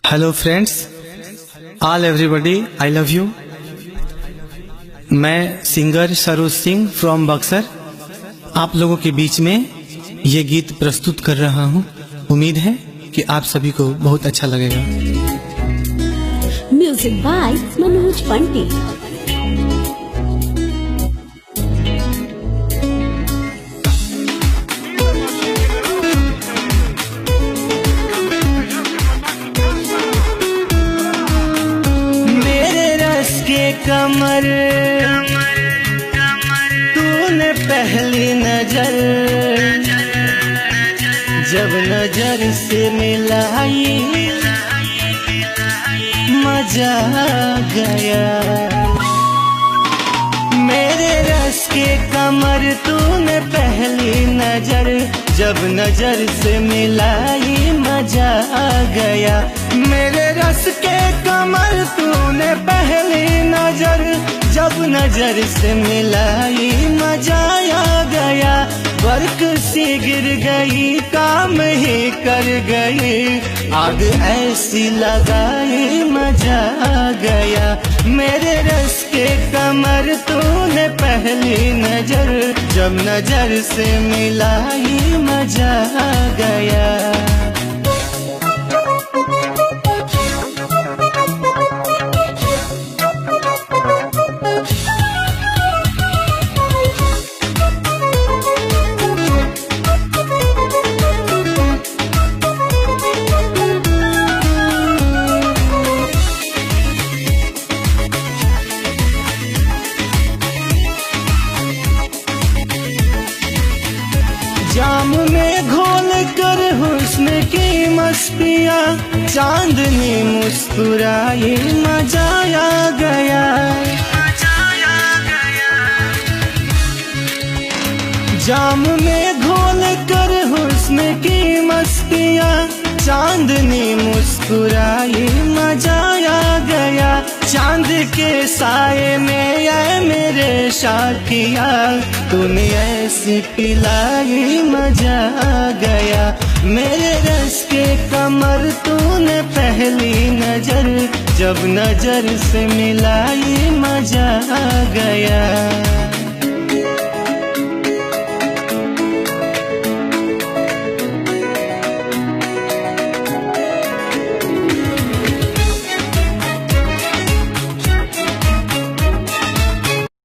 Hello friends, all everybody, I love you. मैं singer Saroj Singh from Buxar आप लोगों के बीच में ये गीत प्रस्तुत कर रहा हूँ। उम्मीद है कि आप सभी को बहुत अच्छा लगेगा। म्यूजिक बाय मनोज पंडित। कमर तूने पहली नजर जब नजर से मिलाई मजा आ गया। मेरे रस के कमर तूने पहली नजर जब नजर से मिलाई मजा आ गया। मेरे रस के कमर तूने पहली नजर जब नजर से मिलाई मजा आ गया। बर्क सी गिर गई काम ही कर गई, आग ऐसी लगाई मजा आ गया। मेरे रस के कमर तूने पहली नजर जब नजर से मिलाई मजा आ गया। जाम में घोल कर हुस्न की मस्तियाँ चांदनी मुस्कुराई मजा आ गया। जाम में घोल कर हुस्न की मस्तियाँ चांदनी मुस्कुराई मजा आ गया। चांद के साए में ये मेरे शाकिया तूने ऐसी पिलाई मजा आ गया। मेरे रस के कमर तूने पहली नजर जब नजर से मिलाई मजा आ गया।